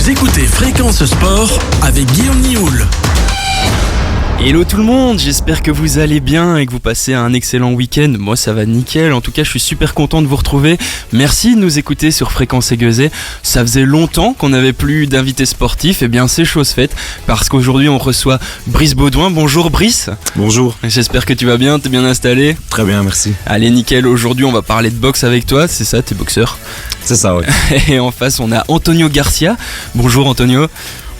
Vous écoutez Fréquence Sport avec Guillaume Nioul. Hello tout le monde, j'espère que vous allez bien et que vous passez un excellent week-end. Moi ça va nickel, en tout cas je suis super content de vous retrouver. Merci de nous écouter sur Fréquence Aiguezée. Ça faisait longtemps qu'on n'avait plus d'invités sportifs, et bien c'est chose faite parce qu'aujourd'hui on reçoit Brice Baudouin. Bonjour Brice. Bonjour. J'espère que tu vas bien, t'es bien installé. Très bien, merci. Allez nickel, aujourd'hui on va parler de boxe avec toi, c'est ça, t'es boxeur. C'est ça, ouais. Et en face on a Antonio Garcia. Bonjour Antonio.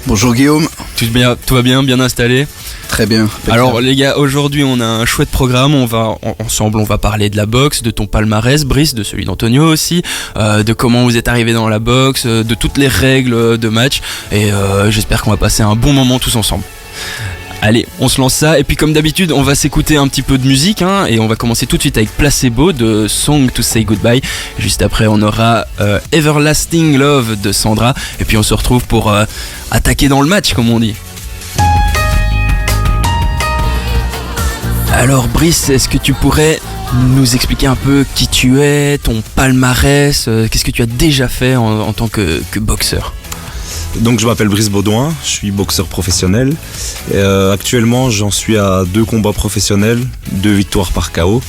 Bonjour Guillaume. Tout va bien, bien installé? Très bien. Alors les gars, aujourd'hui on a un chouette programme, on va parler de la boxe, de ton palmarès Brice, de celui d'Antonio aussi, de comment vous êtes arrivé dans la boxe, de toutes les règles de match, et j'espère qu'on va passer un bon moment tous ensemble. Allez, on se lance ça, et puis comme d'habitude on va s'écouter un petit peu de musique, et on va commencer tout de suite avec Placebo de Song to Say Goodbye. Juste après on aura Everlasting Love de Sandra, et puis on se retrouve pour attaquer dans le match comme on dit. Alors Brice, est-ce que tu pourrais nous expliquer un peu qui tu es, ton palmarès, qu'est-ce que tu as déjà fait en tant que boxeur? Donc je m'appelle Brice Baudouin, je suis boxeur professionnel. Actuellement j'en suis à 2 combats professionnels, 2 victoires par KO.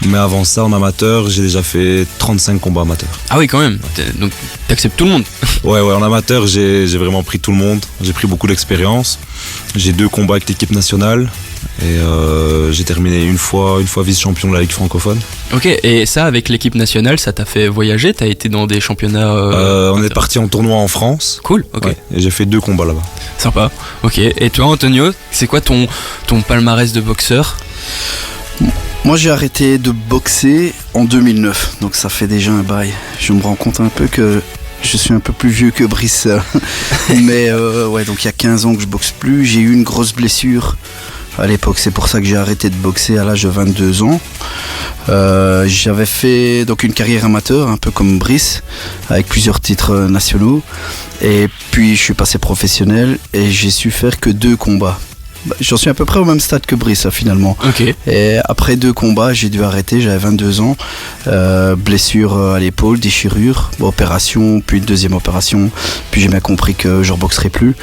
Mais avant ça, en amateur, j'ai déjà fait 35 combats amateurs. Ah oui, quand même. Donc t'acceptes tout le monde. Ouais, en amateur, j'ai vraiment pris tout le monde. J'ai pris beaucoup d'expérience. J'ai 2 combats avec l'équipe nationale. Et j'ai terminé une fois vice-champion de la Ligue francophone. Ok, et ça, avec l'équipe nationale, ça t'a fait voyager? T'as été dans des championnats on est parti en tournoi en France. Cool, ok. Ouais, et j'ai fait 2 combats là-bas. Sympa, ok. Et toi, Antonio, c'est quoi ton palmarès de boxeur? Moi j'ai arrêté de boxer en 2009, donc ça fait déjà un bail. Je me rends compte un peu que je suis un peu plus vieux que Brice. Mais ouais, donc il y a 15 ans que je boxe plus. J'ai eu une grosse blessure à l'époque, c'est pour ça que j'ai arrêté de boxer à l'âge de 22 ans. J'avais fait donc une carrière amateur, un peu comme Brice, avec plusieurs titres nationaux. Et puis je suis passé professionnel et j'ai su faire que 2 combats. J'en suis à peu près au même stade que Brice finalement. Okay. Et après 2 combats, j'ai dû arrêter, j'avais 22 ans. Blessure à l'épaule, déchirure, opération, puis une deuxième opération. Puis j'ai bien compris que je ne reboxerais plus.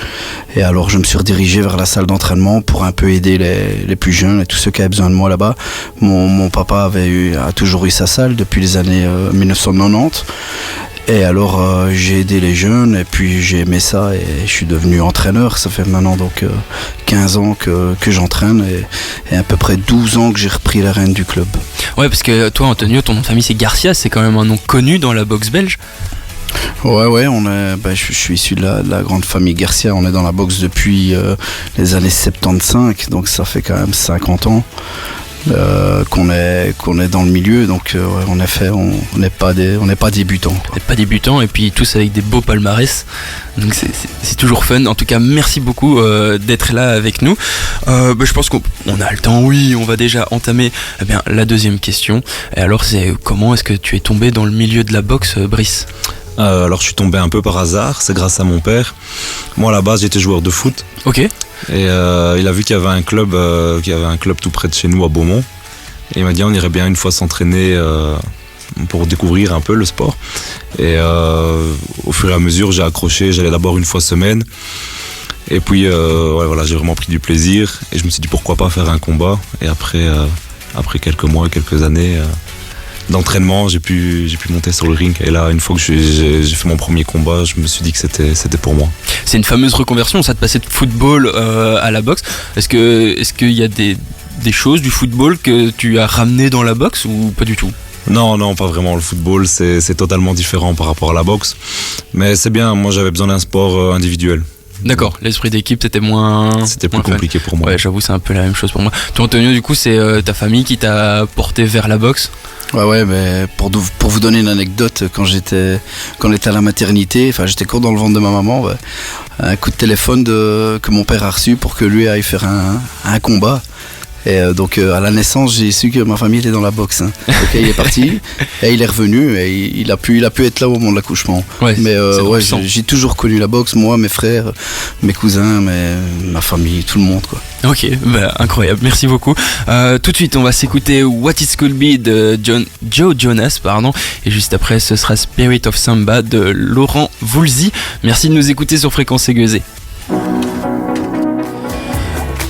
Et alors je me suis redirigé vers la salle d'entraînement pour un peu aider les plus jeunes et tous ceux qui avaient besoin de moi là-bas. Mon papa a toujours eu sa salle depuis les années 1990. Et alors j'ai aidé les jeunes et puis j'ai aimé ça et je suis devenu entraîneur. Ça fait maintenant donc 15 ans que j'entraîne et à peu près 12 ans que j'ai repris la rêne du club. Ouais, parce que toi Antonio, ton nom de famille c'est Garcia, c'est quand même un nom connu dans la boxe belge. Ouais, je suis issu de la grande famille Garcia. On est dans la boxe depuis les années 75, donc ça fait quand même 50 ans. Qu'on est dans le milieu, donc ouais, en effet on n'est pas débutants. On n'est pas débutants et puis tous avec des beaux palmarès, donc c'est toujours fun. En tout cas merci beaucoup d'être là avec nous. Je pense qu'on a le temps, oui, on va déjà entamer la deuxième question. Et alors c'est comment est-ce que tu es tombé dans le milieu de la boxe, Brice? Alors je suis tombé un peu par hasard, c'est grâce à mon père. Moi à la base j'étais joueur de foot. Ok. Et il a vu qu'il y avait un club tout près de chez nous à Beaumont. Et il m'a dit on irait bien une fois s'entraîner pour découvrir un peu le sport. Et au fur et à mesure j'ai accroché, j'allais d'abord une fois semaine. Et puis j'ai vraiment pris du plaisir. Et je me suis dit pourquoi pas faire un combat. Et après quelques mois, quelques années d'entraînement, j'ai pu monter sur le ring. Et là, une fois que j'ai fait mon premier combat, je me suis dit que c'était pour moi. C'est une fameuse reconversion, ça, de passer de football à la boxe. Est-ce qu'il y a des choses du football que tu as ramené dans la boxe ou pas du tout? Non, pas vraiment. Le football, c'est totalement différent par rapport à la boxe. Mais c'est bien, moi j'avais besoin d'un sport individuel. D'accord, l'esprit d'équipe c'était moins... C'était plus compliqué pour moi. Ouais, j'avoue, c'est un peu la même chose pour moi. Toi Antonio, du coup, c'est ta famille qui t'a porté vers la boxe? Ouais, mais pour vous donner une anecdote, quand on était à la maternité, j'étais court dans le ventre de ma maman, un coup de téléphone que mon père a reçu pour que lui aille faire un combat. Et donc à la naissance, j'ai su que ma famille était dans la boxe. Hein. Donc il est parti et il est revenu et il a pu être là au moment de l'accouchement. Ouais, mais j'ai toujours connu la boxe, moi, mes frères, mes cousins, ma famille, tout le monde, quoi. Ok, incroyable, merci beaucoup. Tout de suite, on va s'écouter What It Could Be de Joe Jonas, et juste après, ce sera Spirit of Samba de Laurent Voulzy. Merci de nous écouter sur Fréquence Aiguisée.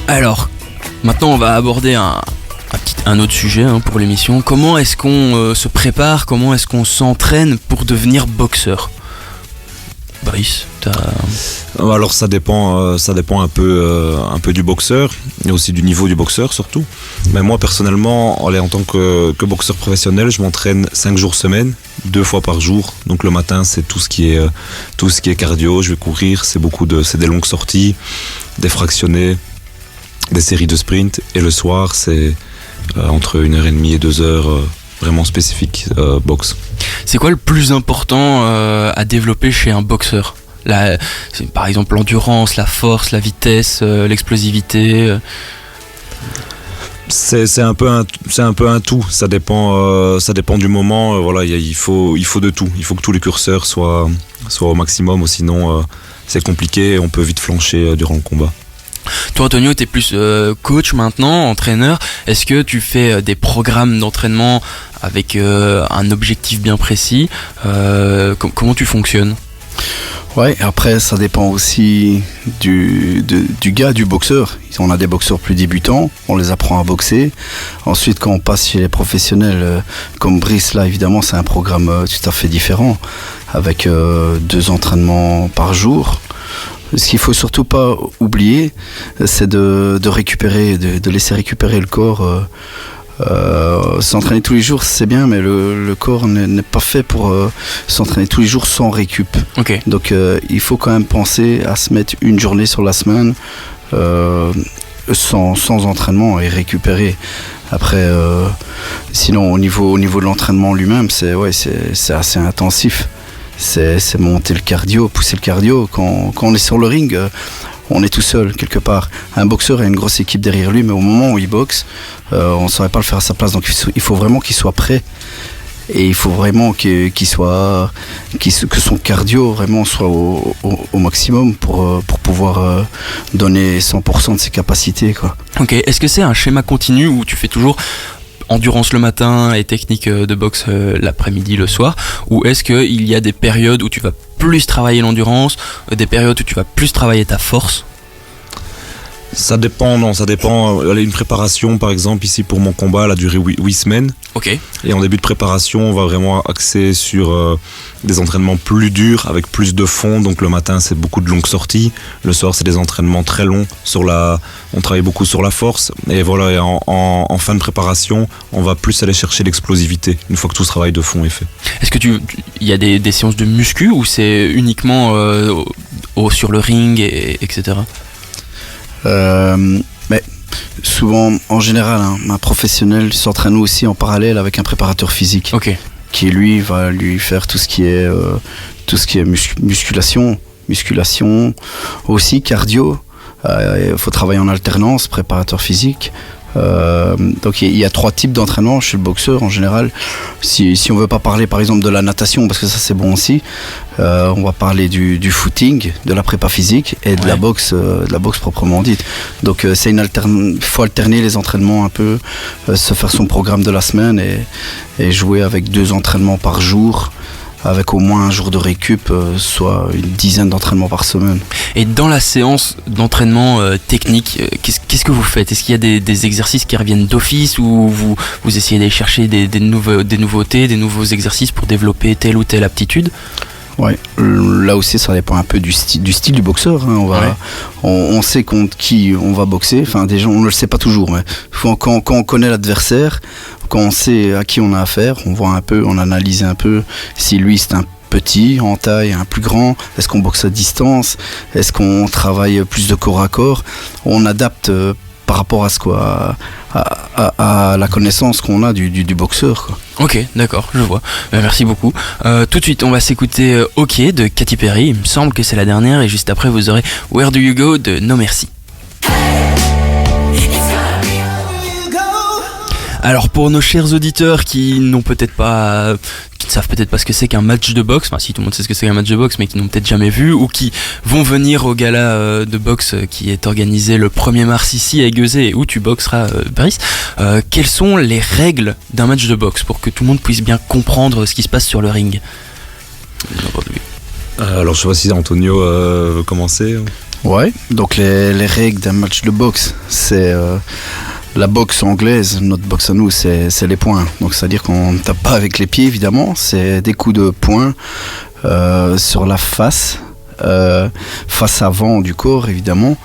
Alors, maintenant, on va aborder un autre sujet pour l'émission. Comment est-ce qu'on se prépare, comment est-ce qu'on s'entraîne pour devenir boxeur ? Brice, alors ça dépend un peu du boxeur et aussi du niveau du boxeur surtout. Mais moi personnellement, en tant que boxeur professionnel, je m'entraîne 5 jours semaine, 2 fois par jour. Donc le matin c'est tout ce qui est cardio, je vais courir, c'est des longues sorties, des fractionnés, des séries de sprint, et le soir c'est entre 1h30 et 2h vraiment spécifique boxe. C'est quoi le plus important à développer chez un boxeur ? Par exemple l'endurance, la force, la vitesse, l'explosivité. C'est un peu un tout. Ça dépend du moment. Voilà, il faut de tout. Il faut que tous les curseurs soient au maximum, sinon c'est compliqué et on peut vite flancher durant le combat. Toi Antonio, tu es plus coach maintenant, entraîneur. Est-ce que tu fais des programmes d'entraînement avec un objectif bien précis ? Comment tu fonctionnes ? Ouais, après ça dépend aussi du gars, du boxeur. On a des boxeurs plus débutants, on les apprend à boxer. Ensuite, quand on passe chez les professionnels, comme Brice, là évidemment c'est un programme tout à fait différent, avec 2 entraînements par jour. Ce qu'il faut surtout pas oublier, c'est de récupérer, de laisser récupérer le corps. S'entraîner tous les jours c'est bien, mais le corps n'est pas fait pour s'entraîner tous les jours sans récup. Okay. Donc il faut quand même penser à se mettre une journée sur la semaine sans entraînement et récupérer. Après sinon au niveau de l'entraînement lui-même c'est assez intensif. C'est monter le cardio, pousser le cardio. Quand on est sur le ring, on est tout seul quelque part. Un boxeur a une grosse équipe derrière lui, mais au moment où il boxe, on ne saurait pas le faire à sa place. Donc il faut vraiment qu'il soit prêt. Et il faut vraiment que son cardio vraiment soit au maximum pour pouvoir donner 100% de ses capacités, quoi. Ok, est-ce que c'est un schéma continu où tu fais toujours endurance le matin et technique de boxe l'après-midi, le soir, ou est-ce qu'il y a des périodes où tu vas plus travailler l'endurance, des périodes où tu vas plus travailler ta force ? Ça dépend. Une préparation, par exemple, ici pour mon combat, elle a duré 8 semaines. Ok. Et en début de préparation, on va vraiment axer sur des entraînements plus durs, avec plus de fond. Donc le matin, c'est beaucoup de longues sorties. Le soir, c'est des entraînements très longs. On travaille beaucoup sur la force. Et voilà, et en fin de préparation, on va plus aller chercher l'explosivité, une fois que tout ce travail de fond est fait. Est-ce que il y a des séances de muscu ou c'est uniquement sur le ring, etc. Mais souvent, en général, un professionnel s'entraîne aussi en parallèle avec un préparateur physique, qui lui va lui faire tout ce qui est musculation, aussi cardio. Il faut travailler en alternance, préparateur physique. Donc il y a 3 types d'entraînement chez le boxeur en général. Si on veut pas parler par exemple de la natation, parce que ça c'est bon aussi, on va parler du footing, de la prépa physique et de la boxe proprement dite. Donc faut alterner les entraînements un peu, se faire son programme de la semaine et jouer avec 2 entraînements par jour, avec au moins un jour de récup, soit une dizaine d'entraînements par semaine. Et dans la séance d'entraînement technique, qu'est-ce que vous faites ? Est-ce qu'il y a des exercices qui reviennent d'office ou vous essayez d'aller chercher des nouveautés, des nouveaux exercices pour développer telle ou telle aptitude ? Ouais, là aussi ça dépend un peu du style du boxeur. On sait contre qui on va boxer. Enfin, déjà on ne le sait pas toujours, mais quand on connaît l'adversaire, quand on sait à qui on a affaire, on voit un peu, on analyse un peu si lui c'est un petit en taille, un plus grand, est-ce qu'on boxe à distance, est-ce qu'on travaille plus de corps à corps, on adapte par rapport à à la connaissance qu'on a du boxeur, quoi. Ok, d'accord, je vois. Merci beaucoup. Tout de suite, on va s'écouter OK de Katy Perry. Il me semble que c'est la dernière, et juste après, vous aurez Where Do You Go de No Merci. Alors pour nos chers auditeurs qui ne savent peut-être pas ce que c'est qu'un match de boxe, enfin si tout le monde sait ce que c'est qu'un match de boxe mais qui n'ont peut-être jamais vu ou qui vont venir au gala de boxe qui est organisé le 1er mars ici à Gueuset et où tu boxeras Brice, quelles sont les règles d'un match de boxe pour que tout le monde puisse bien comprendre ce qui se passe sur le ring? Alors je sais pas si Antonio veut commencer. Ouais, donc les règles d'un match de boxe, c'est la boxe anglaise, notre boxe à nous, c'est les poings. Donc c'est-à-dire qu'on ne tape pas avec les pieds évidemment, c'est des coups de poing sur la face avant du corps évidemment,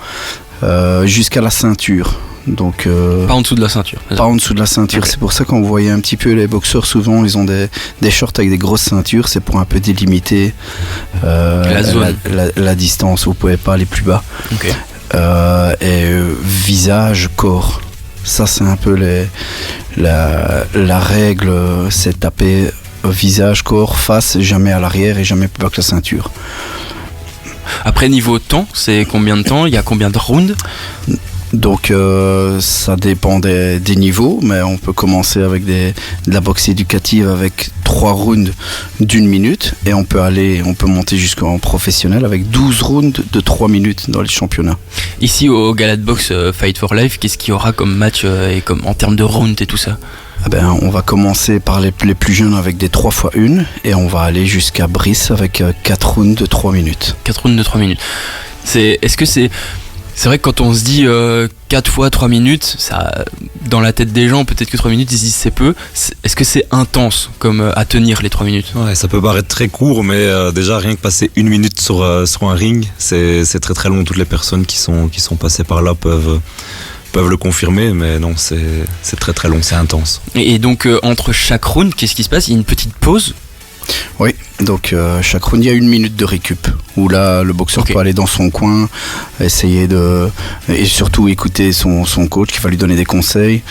jusqu'à la ceinture. Donc, pas en dessous de la ceinture. Pas en dessous de la ceinture. Okay. C'est pour ça qu'on voyait un petit peu les boxeurs, souvent ils ont des shorts avec des grosses ceintures, c'est pour un peu délimiter la zone. La distance où vous ne pouvez pas aller plus bas. Okay. Visage, corps. Ça c'est un peu la règle, c'est taper visage, corps, face, jamais à l'arrière et jamais plus bas que la ceinture. Après niveau temps, c'est combien de temps? Il y a combien de rounds? Donc ça dépend des niveaux, mais on peut commencer avec de la boxe éducative avec 3 rounds d'1 minute et on peut monter jusqu'en professionnel avec 12 rounds de 3 minutes dans les championnats. Ici au gala de boxe Fight for Life, qu'est-ce qu'il y aura comme match et comme en termes de rounds et tout ça? On va commencer par les plus jeunes avec des 3x1 et on va aller jusqu'à Brice avec 4 rounds de 3 minutes. 4 rounds de 3 minutes. C'est vrai que quand on se dit 4 fois 3 minutes, ça, dans la tête des gens, peut-être que 3 minutes, ils se disent c'est peu. Est-ce que c'est intense comme à tenir les 3 minutes? Ouais, ça peut paraître très court, mais déjà rien que passer 1 minute sur un ring, c'est très très long. Toutes les personnes qui sont passées par là peuvent le confirmer, mais non, c'est très très long, c'est intense. Et donc entre chaque round, qu'est-ce qui se passe? Il y a une petite pause? Oui, donc chaque round il y a 1 minute de récup où là le boxeur peut aller dans son coin, essayer et surtout écouter son coach qui va lui donner des conseils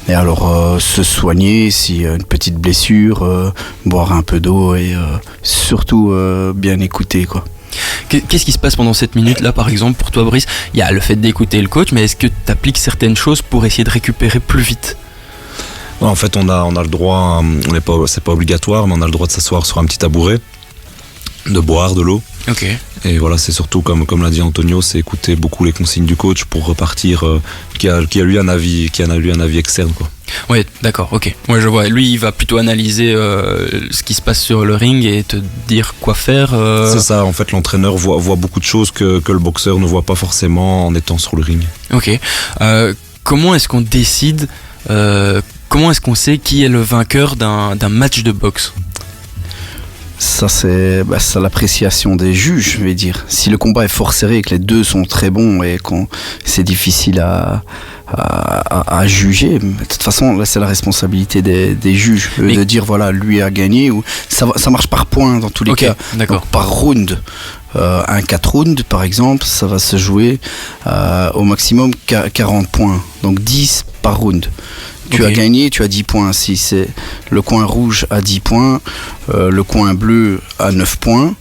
et alors se soigner s'il y a une petite blessure, boire un peu d'eau et surtout bien écouter quoi. Qu'est-ce qui se passe pendant cette minute là par exemple pour toi Brice? Il y a le fait d'écouter le coach, mais est-ce que tu appliques certaines choses pour essayer de récupérer plus vite? Ouais, en fait on a le droit, c'est pas obligatoire, mais on a le droit de s'asseoir sur un petit tabouret, de boire de l'eau. Ok. Et voilà, c'est surtout comme l'a dit Antonio, c'est écouter beaucoup les consignes du coach pour repartir, qui a lui un avis externe quoi. Ouais, d'accord, ok. Ouais, je vois. Lui, il va plutôt analyser ce qui se passe sur le ring et te dire quoi faire. C'est ça, en fait, l'entraîneur voit beaucoup de choses que le boxeur ne voit pas forcément en étant sur le ring. Ok. Comment est-ce qu'on décide, comment est-ce qu'on sait qui est le vainqueur d'un match de boxe? Ça c'est l'appréciation des juges, je vais dire. Si le combat est fort serré et que les deux sont très bons et c'est difficile à juger, mais de toute façon là c'est la responsabilité des juges de dire voilà lui a gagné ou ça marche par points dans tous les cas. D'accord. Donc, par round. Un 4 rounds par exemple, ça va se jouer au maximum 40 points, donc 10 par round. Tu as gagné, tu as 10 points. Si c'est le coin rouge à 10 points, le coin bleu à 9 points,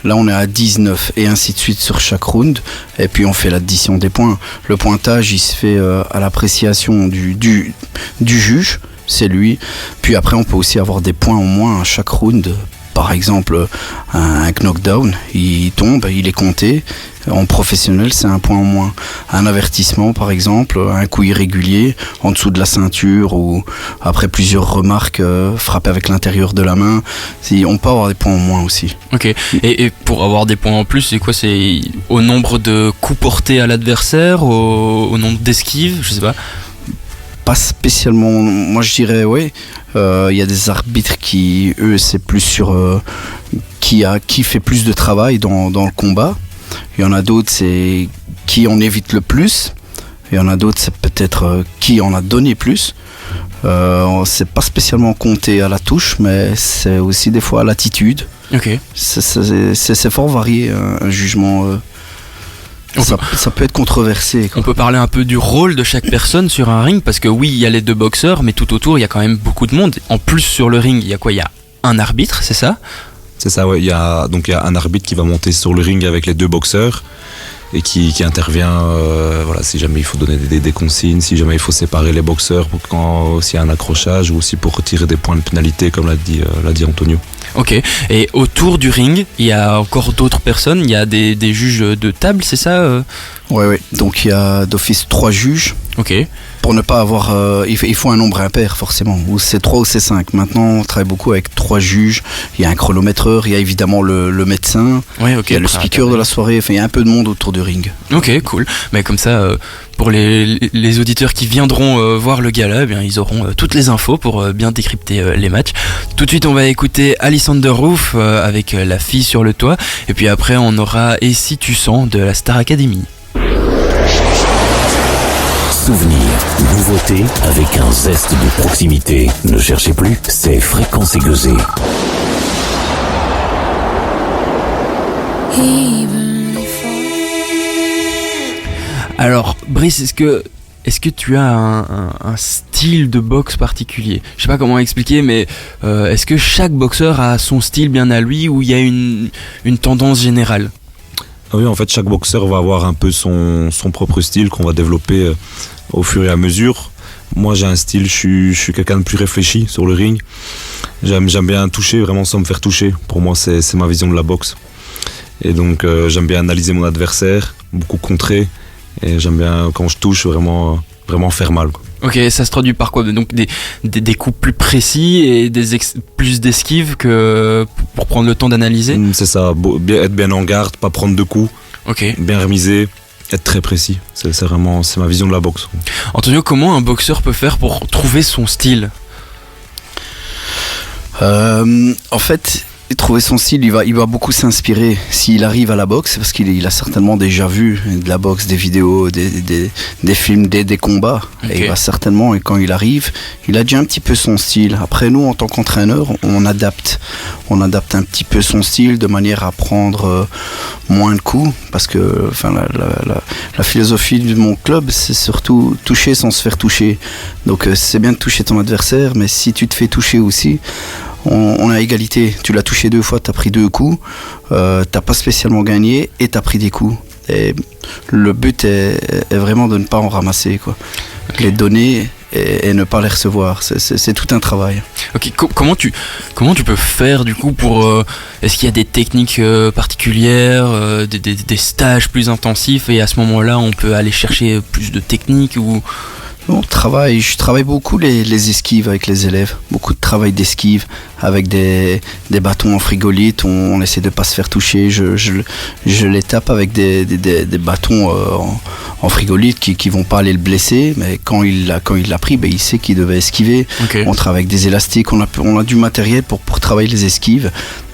là on est à 19 et ainsi de suite sur chaque round. Et puis on fait l'addition des points. Le pointage il se fait à l'appréciation du juge, c'est lui. Puis après on peut aussi avoir des points au moins à chaque round. Par exemple, un knockdown, il tombe, il est compté. En professionnel, c'est un point en moins. Un avertissement, par exemple, un coup irrégulier en dessous de la ceinture ou après plusieurs remarques frappées avec l'intérieur de la main, on peut avoir des points en moins aussi. Ok. Et pour avoir des points en plus, c'est quoi? C'est au nombre de coups portés à l'adversaire, au nombre d'esquives, je sais pas. Pas spécialement. Moi, je dirais, oui. Il y a des arbitres qui, eux, c'est plus sur qui fait plus de travail dans le combat. Il y en a d'autres, c'est qui en évite le plus. Il y en a d'autres, c'est peut-être qui en a donné plus. C'est pas spécialement compté à la touche, mais c'est aussi des fois à l'attitude. Ok. C'est fort varié, un jugement. Ça peut être controversé. On peut parler un peu du rôle de chaque personne sur un ring, parce que oui, il y a les deux boxeurs, mais tout autour, il y a quand même beaucoup de monde. En plus, sur le ring, il y a quoi? Il y a un arbitre, c'est ça? C'est ça, ouais. Il y a un arbitre qui va monter sur le ring avec les deux boxeurs. et qui intervient voilà, si jamais il faut donner des consignes, si jamais il faut séparer les boxeurs pour quand s'il y a un accrochage ou aussi pour retirer des points de pénalité comme l'a dit Antonio. Ok, et autour du ring, il y a encore d'autres personnes, il y a des juges de table, c'est ça Ouais, donc il y a d'office 3 juges. Ok. Pour ne pas avoir... il faut un nombre impair forcément, ou c'est 3 ou c'est 5. Maintenant on travaille beaucoup avec 3 juges, il y a un chronométreur, il y a évidemment le médecin, ouais, okay, il y a le speaker de la soirée, enfin il y a un peu de monde autour du ring. Ok, cool. Mais comme ça, pour les auditeurs qui viendront voir le gala, eh bien, ils auront toutes les infos pour bien décrypter les matchs. Tout de suite on va écouter Alexander Roof avec La fille sur le toit, et puis après on aura Et si tu sens de la Star Academy. Souvenirs, nouveautés avec un zeste de proximité. Ne cherchez plus, c'est Fréquence Aiguisée. Alors, Brice, est-ce que tu as un style de boxe particulier ? Je sais pas comment expliquer, mais est-ce que chaque boxeur a son style bien à lui ou il y a une tendance générale ? Oui, en fait, chaque boxeur va avoir un peu son propre style qu'on va développer au fur et à mesure. Moi, j'ai un style, je suis quelqu'un de plus réfléchi sur le ring. J'aime bien toucher, vraiment sans me faire toucher. Pour moi, c'est ma vision de la boxe. Et donc, j'aime bien analyser mon adversaire, beaucoup contrer. Et j'aime bien, quand je touche, vraiment faire mal, quoi. Ok, ça se traduit par quoi ? Donc des coups plus précis et plus d'esquives que pour prendre le temps d'analyser ? C'est ça, être bien en garde, pas prendre de coups, okay. Bien remiser, être très précis. C'est ma vision de la boxe. Antonio, comment un boxeur peut faire pour trouver son style ? En fait, trouver son style, il va beaucoup s'inspirer s'il arrive à la boxe, parce qu'il a certainement déjà vu de la boxe, des vidéos, des films, des combats. Okay. Et il va certainement, et quand il arrive, il a déjà un petit peu son style. Après, nous, en tant qu'entraîneur, on adapte un petit peu son style de manière à prendre moins de coups, parce que la philosophie de mon club, c'est surtout toucher sans se faire toucher. Donc c'est bien de toucher ton adversaire, mais si tu te fais toucher aussi, on a égalité. Tu l'as touché 2 fois, t'as pris 2 coups, t'as pas spécialement gagné et t'as pris des coups. Et le but est vraiment de ne pas en ramasser, quoi. Okay. Les donner et ne pas les recevoir. C'est tout un travail. Ok, comment tu peux faire du coup pour... est-ce qu'il y a des techniques particulières, des stages plus intensifs, et à ce moment-là on peut aller chercher plus de techniques ou... Je travaille beaucoup les esquives avec les élèves, beaucoup de travail d'esquive avec des bâtons en frigolite, on essaie de pas se faire toucher, je les tape avec des bâtons en frigolite qui vont pas aller le blesser, mais quand il l'a pris, il sait qu'il devait esquiver. Okay. On travaille avec des élastiques, on a du matériel pour travailler les esquives.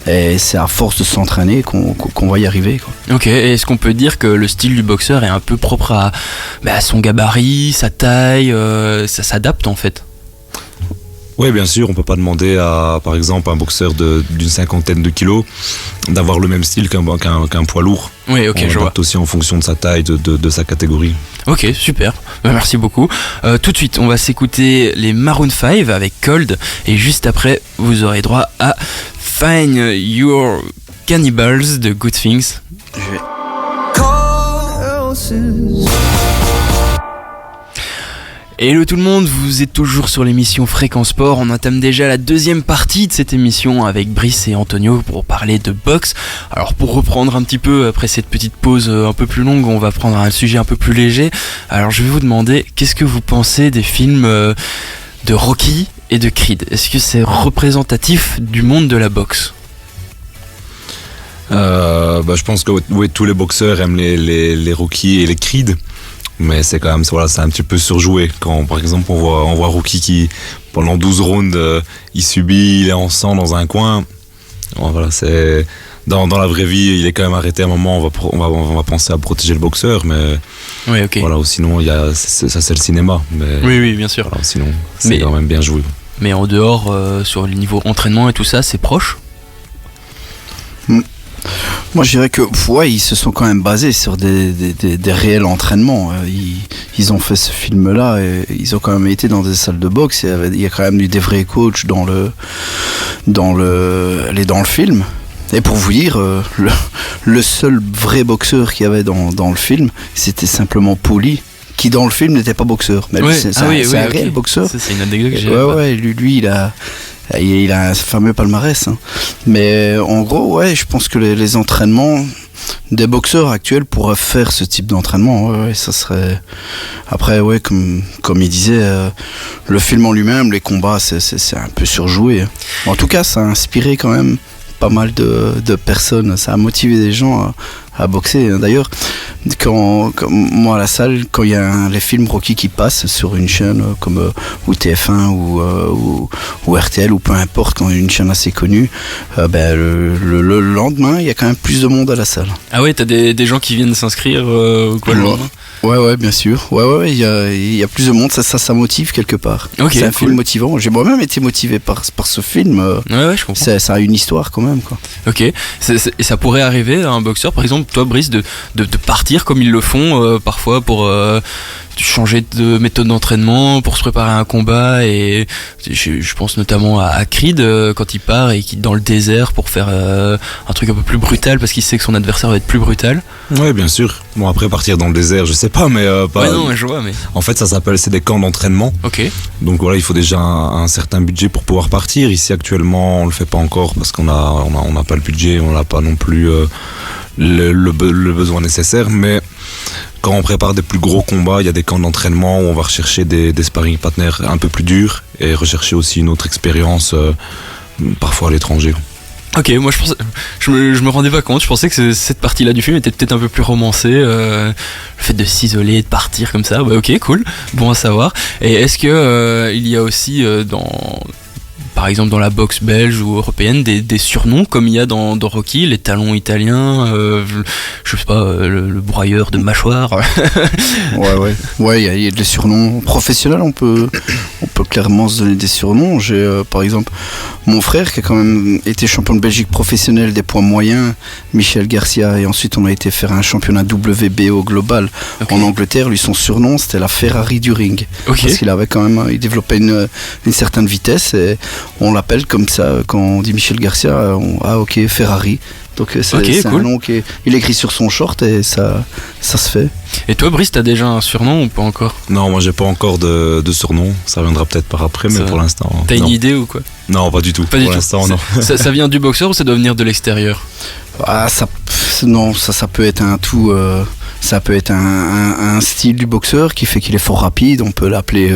Et c'est à force de s'entraîner qu'on va y arriver, quoi. Ok, et est-ce qu'on peut dire que le style du boxeur est un peu propre à son gabarit, sa taille, ça s'adapte en fait ? Oui, bien sûr, on peut pas demander à, par exemple, un boxeur d'une 50aine de kilos d'avoir le même style qu'un poids lourd. Oui, ok, je vois. On adapte aussi en fonction de sa taille, de sa catégorie. Ok, super, merci beaucoup. Tout de suite, on va s'écouter les Maroon 5 avec Cold, et juste après, vous aurez droit à Find Your Cannibals de Good Things. Hello tout le monde, vous êtes toujours sur l'émission Fréquence Sport. On entame déjà la deuxième partie de cette émission avec Brice et Antonio pour parler de boxe. Alors pour reprendre un petit peu après cette petite pause un peu plus longue, on va prendre un sujet un peu plus léger. Alors je vais vous demander, qu'est-ce que vous pensez des films de Rocky et de Creed ? Est-ce que c'est représentatif du monde de la boxe ? Je pense que tous les boxeurs aiment les Rocky et les Creed. Mais c'est quand même, c'est un petit peu surjoué. Quand, par exemple, on voit Rocky qui, pendant 12 rounds, il subit, il est en sang dans un coin. Voilà, c'est... Dans la vraie vie, il est quand même arrêté à un moment, on va penser à protéger le boxeur, mais... Oui, ok. Voilà, sinon, ça c'est le cinéma. Mais, oui, bien sûr. Voilà, sinon, c'est quand même bien joué. Mais en dehors, sur le niveau entraînement et tout ça, c'est proche ? Moi je dirais que ils se sont quand même basés sur des réels entraînements. Ils ont fait ce film là et ils ont quand même été dans des salles de boxe. Il y a quand même eu des vrais coachs dans le film. Et pour vous dire, le seul vrai boxeur qu'il y avait dans le film, c'était simplement Paulie, qui dans le film n'était pas boxeur. Mais lui, c'est un réel boxeur. Ça, c'est une anecdote que j'ai. Ouais, lui il a un fameux palmarès. Hein. Mais en gros, ouais, je pense que les entraînements des boxeurs actuels pourraient faire ce type d'entraînement. Ouais, ça serait. Après, ouais, comme il disait, le film en lui-même, les combats, c'est un peu surjoué. En tout cas, ça a inspiré quand même pas mal de personnes. Ça a motivé des gens à boxer. D'ailleurs, quand moi à la salle, quand il y a les films Rocky qui passent sur une chaîne comme ou TF1 ou RTL ou peu importe, quand une chaîne assez connue, le lendemain, il y a quand même plus de monde à la salle. Ah ouais, t'as des gens qui viennent s'inscrire quoi le lendemain? Ouais, bien sûr. Ouais, il y a plus de monde, ça motive quelque part. Okay, c'est un film motivant. J'ai moi-même été motivé par ce film. Ouais, je comprends. Ça a une histoire quand même, quoi. Ok. Et ça pourrait arriver à un boxeur, par exemple, toi, Brice, de partir comme ils le font parfois pour changer de méthode d'entraînement, pour se préparer à un combat. Et je pense notamment à Creed quand il part et qu'il dans le désert pour faire un truc un peu plus brutal parce qu'il sait que son adversaire va être plus brutal. Ouais, bien sûr. Bon, après partir dans le désert, je sais pas, mais pas. Ouais, non, je vois, mais. En fait, c'est des camps d'entraînement. Ok. Donc voilà, il faut déjà un certain budget pour pouvoir partir. Ici, actuellement, on le fait pas encore parce qu'on n'a pas le budget, on n'a pas non plus le besoin nécessaire. Mais quand on prépare des plus gros combats, il y a des camps d'entraînement où on va rechercher des sparring partners un peu plus durs et rechercher aussi une autre expérience, parfois à l'étranger. Ok, moi je me rendais pas compte, je pensais que cette partie-là du film était peut-être un peu plus romancée, le fait de s'isoler, de partir comme ça, ok, cool, bon à savoir. Et est-ce que il y a aussi par exemple dans la boxe belge ou européenne des surnoms comme il y a dans Rocky, les talons italiens, je sais pas, le broyeur de mâchoire. Ouais, il y a des surnoms professionnels, on peut clairement se donner des surnoms. J'ai par exemple mon frère qui a quand même été champion de Belgique professionnel des poids moyens, Michel Garcia, et ensuite on a été faire un championnat WBO global en Angleterre. Lui, son surnom c'était la Ferrari du ring, parce qu'il avait quand même, il développait une certaine vitesse et on l'appelle comme ça quand on dit Michel Garcia. Ferrari. Donc c'est cool. Un nom il écrit sur son short et ça se fait. Et toi, Brice, t'as déjà un surnom ou pas encore? Non, moi j'ai pas encore de surnom. Ça viendra peut-être par après, mais pour l'instant. T'as une idée ou quoi? Non, pas du tout. Pour l'instant, non. Ça vient du boxeur ou ça doit venir de l'extérieur? Ça peut être un tout. Ça peut être un style du boxeur qui fait qu'il est fort rapide. On peut l'appeler.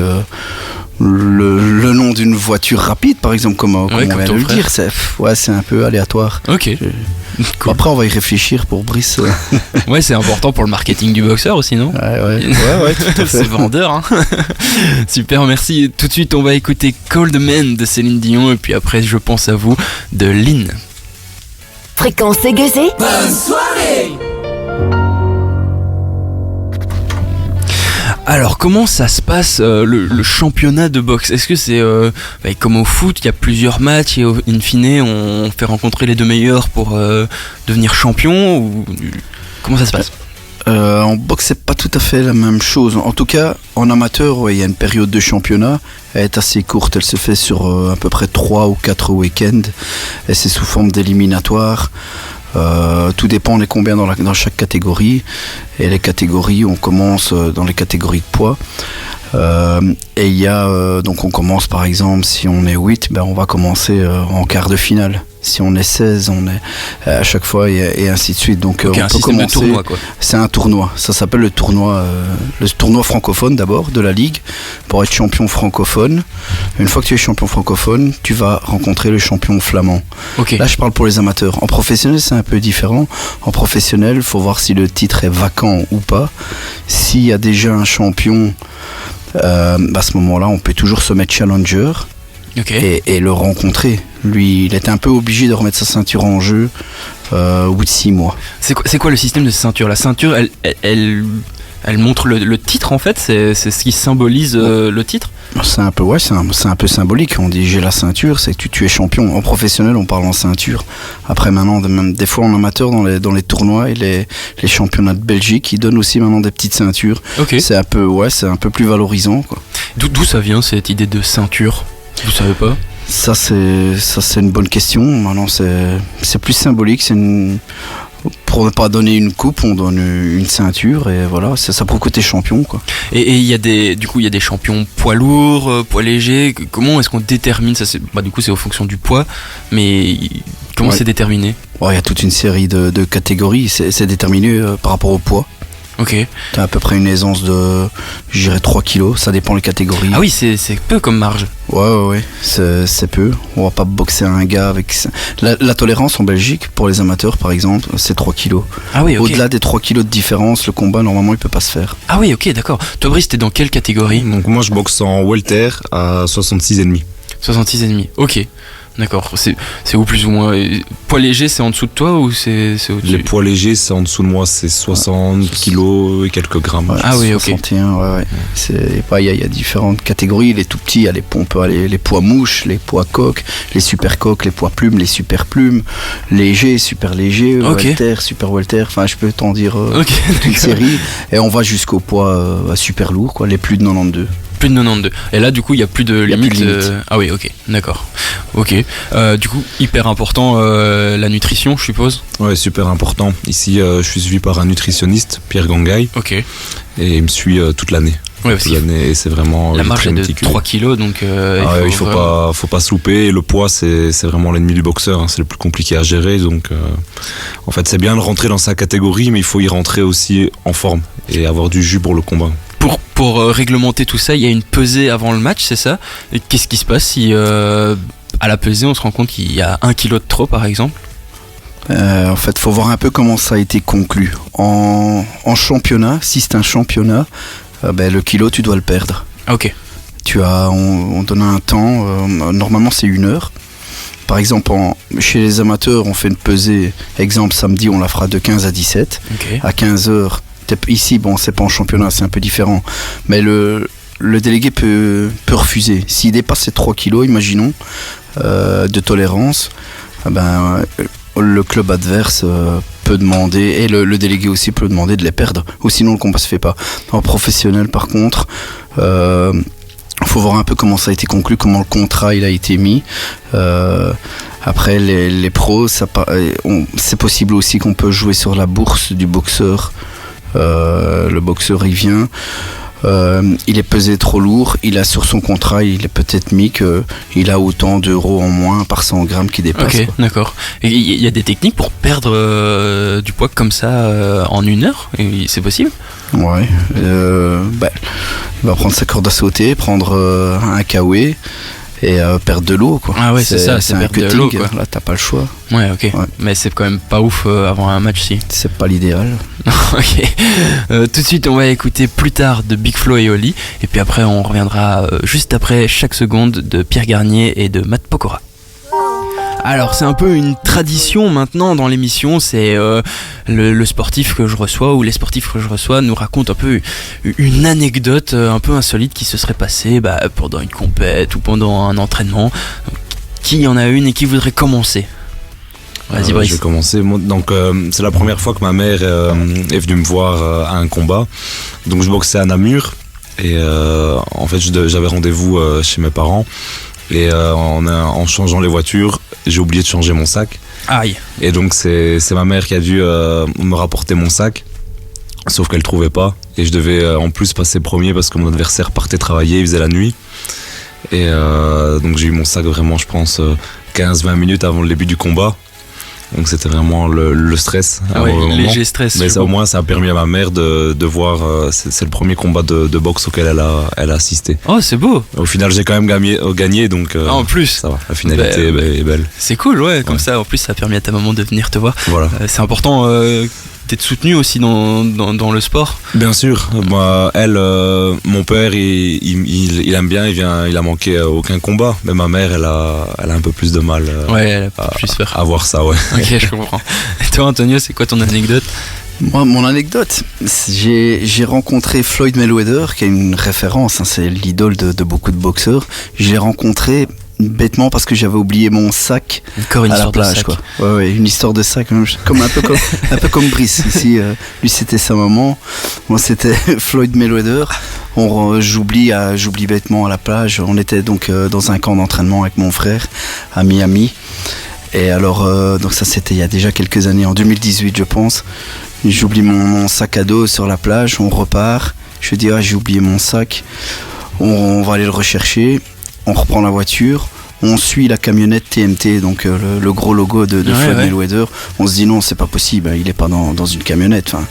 Le nom d'une voiture rapide, par exemple, comme on vient de le dire, c'est un peu aléatoire. Ok. Cool. Après, on va y réfléchir pour Brice. Ouais, c'est important pour le marketing du boxeur aussi, non? Ouais, tout à fait. C'est vendeur, hein. Super, merci. Tout de suite, on va écouter Cold Man de Céline Dion et puis après, je pense à vous de Lynn. Fréquence aiguisée. Bonne soirée. Alors comment ça se passe le championnat de boxe? Est-ce que c'est comme au foot, il y a plusieurs matchs et in fine on fait rencontrer les deux meilleurs pour devenir champion, ou comment ça se passe? En boxe c'est pas tout à fait la même chose. En tout cas en amateur, il y a une période de championnat, elle est assez courte, elle se fait sur à peu près 3 ou 4 week-ends et c'est sous forme d'éliminatoire. Tout dépend des combien dans chaque catégorie, et les catégories, on commence dans les catégories de poids et il y a donc on commence par exemple, si on est 8, on va commencer en quart de finale. Si on est 16, on est à chaque fois et ainsi de suite. Donc on peut commencer. Tournoi, quoi. C'est un tournoi. Ça s'appelle le tournoi francophone d'abord de la ligue pour être champion francophone. Une fois que tu es champion francophone, tu vas rencontrer le champion flamand. Là, je parle pour les amateurs. En professionnel, c'est un peu différent. En professionnel, il faut voir si le titre est vacant ou pas. S'il y a déjà un champion, à ce moment-là, on peut toujours se mettre challenger. Et le rencontrer. Lui, il était un peu obligé de remettre sa ceinture en jeu au bout de 6 mois. C'est quoi le système de ceinture? La ceinture, elle montre le titre en fait? C'est ce qui symbolise le titre? C'est un peu symbolique. On dit j'ai la ceinture, c'est que tu es champion. En professionnel, on parle en ceinture. Après maintenant, même des fois en amateur, dans les tournois et les championnats de Belgique, ils donnent aussi maintenant des petites ceintures. C'est un peu plus valorisant, quoi. D'où ça vient cette idée de ceinture? Vous savez pas? Ça c'est une bonne question. Maintenant c'est plus symbolique. Pour ne pas donner une coupe, on donne une ceinture et voilà, c'est ça pour côté champion quoi. Et il y a des champions poids lourds, poids légers. Comment est-ce qu'on détermine ça? Du coup c'est en fonction du poids, mais comment c'est déterminé? Il y a toute une série de catégories. C'est déterminé par rapport au poids. Ok. T'as à peu près une aisance de, je dirais 3 kilos, ça dépend des catégories. Ah oui, c'est peu comme marge. Ouais, c'est peu. On va pas boxer un gars avec... La tolérance en Belgique, pour les amateurs par exemple, c'est 3 kilos. Ah oui, ok. Au-delà des 3 kilos de différence, le combat normalement il peut pas se faire. Ah oui, ok, d'accord. Toi Brice, t'es dans quelle catégorie? Donc moi je boxe en welter à 66,5. 66,5, ok. D'accord, c'est où plus ou moins? Poids léger, c'est en dessous de toi ou c'est au-dessus? Les poids légers, c'est en dessous de moi, c'est 60 kilos et quelques grammes. Ouais, ah oui, 61, ok. Il y a différentes catégories. Les tout petits, il y a les poids mouches, les poids coques, les super coques, les poids plumes, les super plumes, légers, super légers, welter, super welter. Enfin, je peux t'en dire toute une série. Et on va jusqu'au poids super lourd, quoi, les plus de 92. Plus de 92. Et là, du coup, il n'y a plus de limite. Ah oui, ok, d'accord. Ok. Du coup, hyper important, la nutrition, je suppose. Ouais, super important. Ici, je suis suivi par un nutritionniste, Pierre Gangaï. Ok. Et il me suit toute l'année. Ouais, aussi. Toute l'année, et c'est vraiment. La marge est de 3 kilos, donc. Il faut pas se louper. Et le poids, c'est vraiment l'ennemi du boxeur. Hein. C'est le plus compliqué à gérer. Donc, en fait, c'est bien de rentrer dans sa catégorie, mais il faut y rentrer aussi en forme et avoir du jus pour le combat. Pour réglementer tout ça, il y a une pesée avant le match, c'est ça? Et qu'est-ce qui se passe si à la pesée on se rend compte qu'il y a 1 kilo de trop par exemple? En fait, faut voir un peu comment ça a été conclu. En championnat, si c'est un championnat, le kilo tu dois le perdre. Ah, ok. On donne un temps, normalement c'est 1 heure. Par exemple, chez les amateurs, on fait une pesée, exemple samedi, on la fera de 15 à 17. Okay. À 15 heures, ici, bon, c'est pas en championnat, c'est un peu différent. Mais le délégué peut refuser. S'il dépasse ces 3 kilos, imaginons, de tolérance, le club adverse peut demander, et le délégué aussi peut demander de les perdre. Ou sinon, le combat se fait pas. En professionnel, par contre, faut voir un peu comment ça a été conclu, comment le contrat il a été mis. Après, les pros, c'est possible aussi qu'on peut jouer sur la bourse du boxeur. Le boxeur il vient, il est pesé trop lourd, il a sur son contrat, il est peut-être mis qu'il a autant d'euros en moins par 100 grammes qui dépasse. Ok, d'accord. Et il y a des techniques pour perdre du poids comme ça en 1 heure? C'est possible? Ouais. Il va prendre sa corde à sauter, prendre un kawaii et perdre de l'eau quoi. Ah ouais, c'est ça, c'est un perdre cutting, de l'eau quoi. Là t'as pas le choix. Ouais, ok. Ouais. Mais c'est quand même pas ouf avant un match si. C'est pas l'idéal. Ok. Tout de suite on va écouter Plus tard de Big Flo et Oli. Et puis après on reviendra juste après Chaque seconde de Pierre Garnier et de Matt Pokora. Alors c'est un peu une tradition maintenant dans l'émission, c'est le sportif que je reçois ou les sportifs que je reçois nous racontent un peu une anecdote un peu insolite qui se serait passée pendant une compète ou pendant un entraînement. Qui y en a une et qui voudrait commencer? Vas-y Brice. Je vais commencer. Donc c'est la première fois que ma mère est venue me voir à un combat. Donc je boxais à Namur et en fait j'avais rendez-vous chez mes parents. Et en changeant les voitures, j'ai oublié de changer mon sac. Aïe. Et donc c'est ma mère qui a dû me rapporter mon sac. Sauf qu'elle ne trouvait pas. Et je devais en plus passer premier parce que mon adversaire partait travailler, il faisait la nuit. Et donc j'ai eu mon sac vraiment, je pense, 15-20 minutes avant le début du combat. Donc c'était vraiment le stress. Ah ouais, léger stress. Mais au moins ça a permis à ma mère de voir, c'est le premier combat de boxe auquel elle a assisté. Oh c'est beau. Au final j'ai quand même gagné donc en plus ça va, la finalité est belle. C'est cool comme ça, en plus ça a permis à ta maman de venir te voir. Voilà. C'est important d'être soutenu aussi dans le sport. Bien sûr, moi, mon père il aime bien, il a manqué aucun combat, mais ma mère elle a un peu plus de mal à voir ça, ouais. Ok, je comprends. Et toi Antonio, c'est quoi ton anecdote? Moi, mon anecdote, j'ai rencontré Floyd Mayweather, qui est une référence, c'est l'idole de beaucoup de boxeurs. Je l'ai rencontré bêtement parce que j'avais oublié mon sac encore une à la plage, quoi. Ouais, une histoire de sac, un peu comme Brice. Ici, lui c'était sa maman, moi c'était Floyd Mayweather. J'oublie bêtement à la plage. On était donc dans un camp d'entraînement avec mon frère à Miami. Et alors, donc ça c'était il y a déjà quelques années, en 2018 je pense. J'oublie mon sac à dos sur la plage, on repart. Je dis j'ai oublié mon sac. On va aller le rechercher. On reprend la voiture. On suit la camionnette TMT, donc le gros logo de Floyd Mayweather. On se dit non, c'est pas possible, il est pas dans une camionnette. Enfin,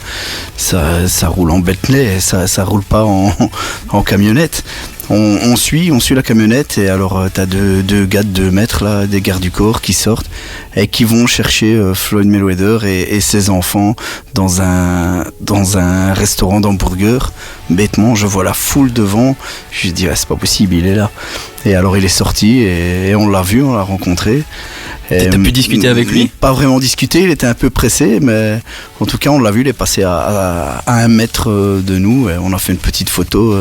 ça roule en Bentley, ça roule pas en camionnette. On suit la camionnette et alors t'as deux gars de 2 mètres là, des gardes du corps qui sortent et qui vont chercher Floyd Mayweather et ses enfants dans un restaurant d'hamburgers. Bêtement, je vois la foule devant, je dis c'est pas possible, il est là. Et alors il est sorti et on l'a vu, on l'a rencontré. T'as pu discuter avec lui ? Pas vraiment discuter, il était un peu pressé, mais en tout cas on l'a vu, il est passé à 1 mètre de nous et on a fait une petite photo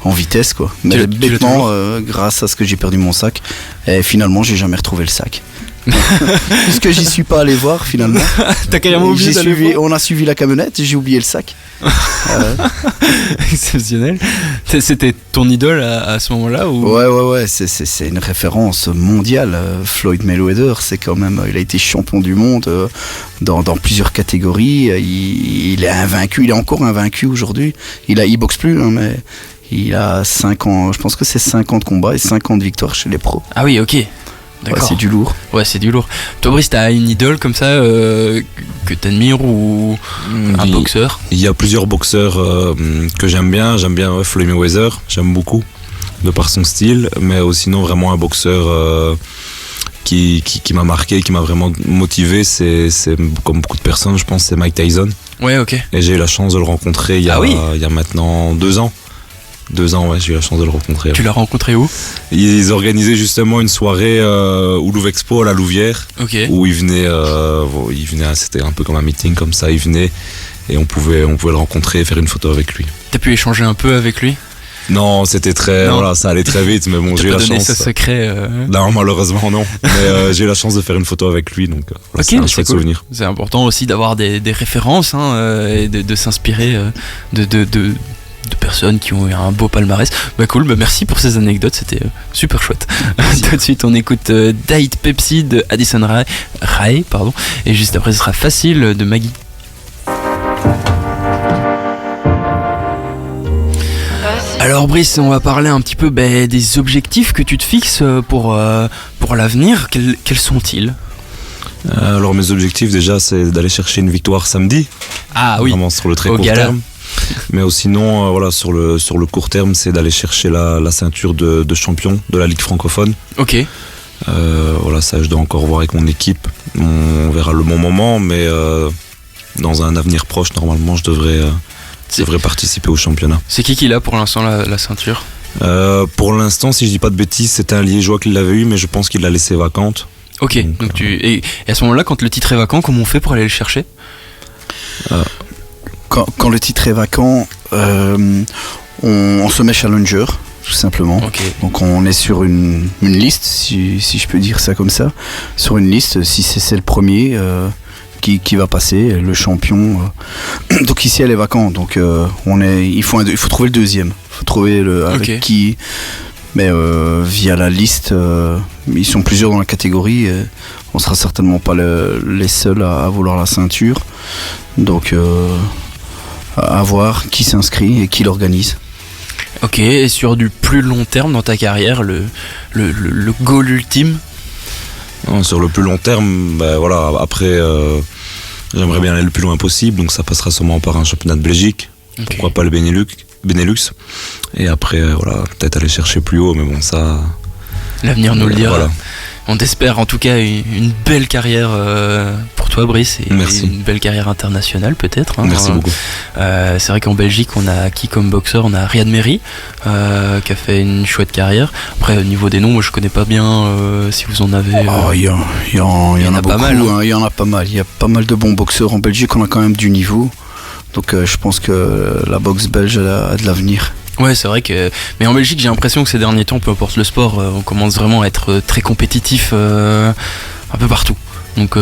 en vitesse quoi. Mais bêtement, grâce à ce que j'ai perdu mon sac, et finalement j'ai jamais retrouvé le sac. Puisque j'y suis pas allé voir finalement. T'as carrément oublié d'aller voir. On a suivi la camionnette, j'ai oublié le sac. Exceptionnel. C'était ton idole à ce moment-là ou... Ouais, c'est une référence mondiale. Floyd Mayweather, c'est quand même, il a été champion du monde dans plusieurs catégories. Il est invaincu, il est encore invaincu aujourd'hui. Il boxe plus, hein, mais il a 5 ans, je pense que c'est 5 ans de combat et 5 ans de victoire chez les pros. Ah oui, ok. D'accord. Ouais, c'est du lourd. Ouais, c'est du lourd. Toi, Brice, t'as une idole comme ça que t'admires ou un boxeur ? Il y a plusieurs boxeurs que j'aime bien. J'aime bien Floyd Mayweather, j'aime beaucoup, de par son style. Mais sinon, vraiment un boxeur qui m'a marqué, qui m'a vraiment motivé, c'est comme beaucoup de personnes, je pense, c'est Mike Tyson. Ouais, ok. Et j'ai eu la chance de le rencontrer il y a maintenant 2 ans. 2 ans, ouais, j'ai eu la chance de le rencontrer. Tu l'as rencontré où ? Ils organisaient justement une soirée au Louvre Expo à la Louvière, où il venait, c'était un peu comme un meeting comme ça, il venait et on pouvait le rencontrer et faire une photo avec lui. T'as pu échanger un peu avec lui ? Non, c'était ça allait très vite, mais bon, j'ai eu la chance. T'as pas donné ce secret Non, malheureusement non, mais j'ai eu la chance de faire une photo avec lui, donc c'est un chouette souvenir. C'est important aussi d'avoir des références et de s'inspirer de personnes qui ont eu un beau palmarès. Cool, merci pour ces anecdotes, c'était super chouette. Tout de suite on écoute Diet Pepsi de Addison Rae, et juste après ce sera Facile de Maggie. Alors Brice, on va parler un petit peu des objectifs que tu te fixes pour l'avenir. Quels sont-ils ? Alors mes objectifs déjà c'est d'aller chercher une victoire samedi. Ah oui. Vraiment sur le très court terme. Mais sinon, sur le court terme, c'est d'aller chercher la ceinture de champion de la Ligue francophone. Ok. Ça je dois encore voir avec mon équipe. On verra le bon moment, mais dans un avenir proche, normalement, je devrais participer au championnat. C'est qui l'a pour l'instant la ceinture ? Pour l'instant, si je dis pas de bêtises, c'était un Liégeois qui l'avait eu, mais je pense qu'il l'a laissée vacante. Ok. Donc et à ce moment-là, quand le titre est vacant, comment on fait pour aller le chercher ? Quand le titre est vacant, on se met challenger, tout simplement. Okay. Donc on est sur une liste, si je peux dire ça comme ça. Sur une liste, si c'est le premier qui va passer, le champion. Donc ici elle est vacante, donc il faut trouver le deuxième. Il faut trouver avec qui. Mais via la liste, ils sont plusieurs dans la catégorie. On sera certainement pas les seuls à vouloir la ceinture. Donc à voir qui s'inscrit et qui l'organise. Ok, et sur du plus long terme dans ta carrière, le goal ultime ? Sur le plus long terme, après j'aimerais bien aller le plus loin possible, donc ça passera sûrement par un championnat de Belgique, pourquoi pas le Benelux, et après peut-être aller chercher plus haut, mais bon ça... L'avenir nous le dira. Voilà. On t'espère en tout cas une belle carrière pour toi Brice et une belle carrière internationale peut-être. Merci beaucoup. C'est vrai qu'en Belgique on a qui comme boxeur ? On a Riyad Merhi qui a fait une chouette carrière. Après au niveau des noms, moi je connais pas bien si vous en avez. Il y en a beaucoup, pas mal. Il y en a pas mal. Il y a pas mal de bons boxeurs en Belgique. On a quand même du niveau. Donc je pense que la boxe belge a de l'avenir. Ouais, c'est vrai que... Mais en Belgique, j'ai l'impression que ces derniers temps, peu importe le sport, on commence vraiment à être très compétitif un peu partout. Donc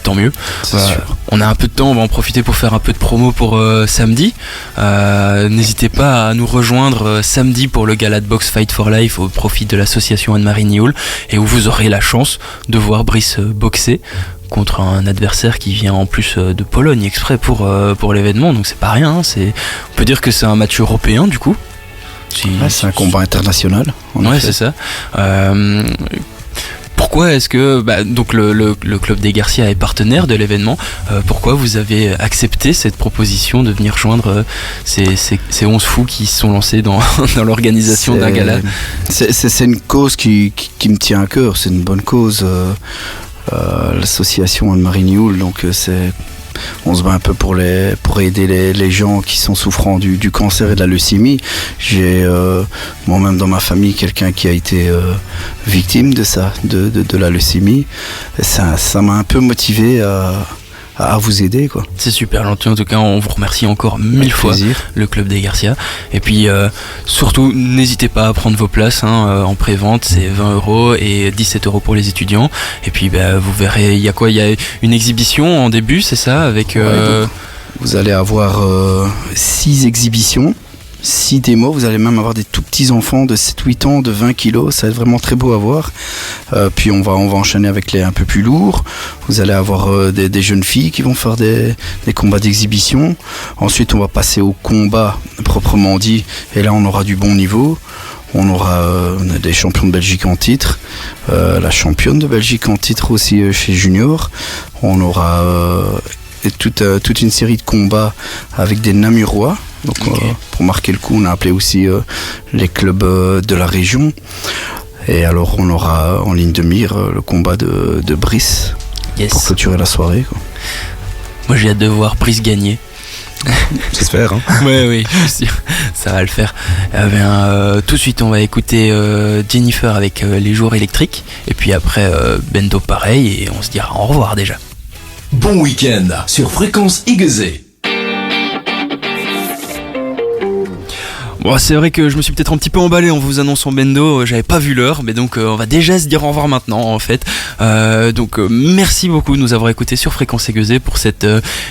tant mieux. C'est sûr. On a un peu de temps, on va en profiter pour faire un peu de promo pour samedi. N'hésitez pas à nous rejoindre samedi pour le gala de Box Fight for Life au profit de l'association Anne-Marie Nioul, et où vous aurez la chance de voir Brice boxer contre un adversaire qui vient en plus de Pologne exprès pour l'événement, donc c'est pas rien, hein. On peut dire que c'est un match européen du coup. C'est un combat international. Ouais, c'est ça. Pourquoi est-ce que donc le club des Garcia est partenaire de l'événement, pourquoi vous avez accepté cette proposition de venir joindre ces 11 fous qui se sont lancés dans l'organisation d'un gala? C'est une cause qui me tient à cœur, c'est une bonne cause, l'association Anne-Marie Nioul, donc on se bat un peu pour aider les gens qui sont souffrants du cancer et de la leucémie. J'ai moi-même dans ma famille quelqu'un qui a été victime de ça, de la leucémie. Ça m'a un peu motivé à vous aider, quoi. C'est super gentil, en tout cas on vous remercie encore 1000 fois, le club des Garcia. Et puis surtout n'hésitez pas à prendre vos places, en pré-vente, c'est 20€ et 17€ pour les étudiants. Et puis vous verrez, il y a une exhibition en début, c'est ça, avec vous allez avoir 6 exhibitions, 6 démos, vous allez même avoir des tout petits enfants de 7-8 ans, de 20 kilos, ça va être vraiment très beau à voir. Puis on va enchaîner avec les un peu plus lourds. Vous allez avoir des jeunes filles qui vont faire des combats d'exhibition. Ensuite on va passer au combat proprement dit, et là on aura du bon niveau. On aura des champions de Belgique en titre, la championne de Belgique en titre aussi chez Junior. On aura toute une série de combats avec des Namurois. Donc pour marquer le coup, on a appelé aussi les clubs de la région. Et alors on aura en ligne de mire le combat de Brice, pour clôturer la soirée, quoi. Moi j'ai hâte de voir Brice gagner. J'espère, hein. Oui, je suis sûr, ça va le faire. Tout de suite on va écouter Jennifer avec Les Jours électriques, et puis après Bendo pareil, et on se dira au revoir déjà. Bon week-end sur Fréquence Iguezé. Bon, c'est vrai que je me suis peut-être un petit peu emballé en vous annonçant Bendo, j'avais pas vu l'heure, mais donc on va déjà se dire au revoir maintenant en fait. Merci beaucoup de nous avoir écoutés sur Fréquence Iguezé pour cette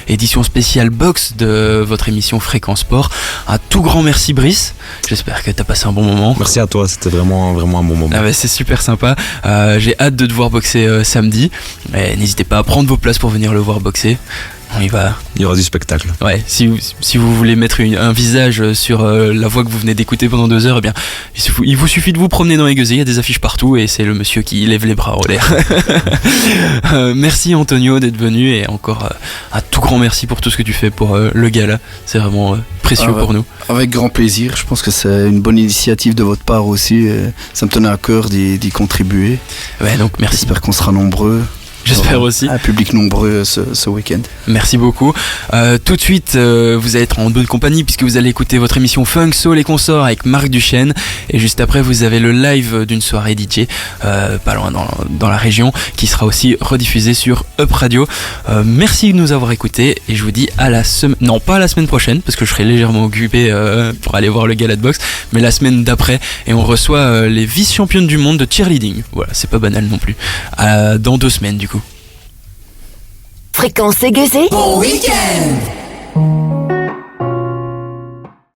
édition spéciale box de votre émission Fréquence Sport. Un tout grand merci Brice, j'espère que t'as passé un bon moment. Merci à toi, c'était vraiment un bon moment. C'est super sympa, j'ai hâte de te voir boxer samedi, et n'hésitez pas à prendre vos places pour venir le voir boxer. Il y aura du spectacle. Ouais, si vous voulez mettre un visage sur la voix que vous venez d'écouter pendant 2 heures, eh bien, il vous suffit de vous promener dans Iguezé, il y a des affiches partout et c'est le monsieur qui lève les bras en l'air. Merci Antonio d'être venu, et encore un tout grand merci pour tout ce que tu fais pour le gala. C'est vraiment précieux pour nous. Avec grand plaisir, je pense que c'est une bonne initiative de votre part aussi. Ça me tenait à cœur d'y contribuer. Ouais, donc merci. J'espère qu'on sera nombreux. J'espère aussi. Un public nombreux ce week-end. Merci beaucoup. Tout de suite, vous allez être en bonne compagnie puisque vous allez écouter votre émission Funk, Soul et Consorts avec Marc Duchesne. Et juste après, vous avez le live d'une soirée DJ pas loin dans la région, qui sera aussi rediffusé sur Up Radio. Merci de nous avoir écoutés, et je vous dis à la semaine... Non, pas à la semaine prochaine parce que je serai légèrement occupé pour aller voir le gala de boxe, mais la semaine d'après, et on reçoit les vice-championnes du monde de cheerleading. Voilà, c'est pas banal non plus. Dans 2 semaines du coup. Fréquence Iguezé. Bon week-end.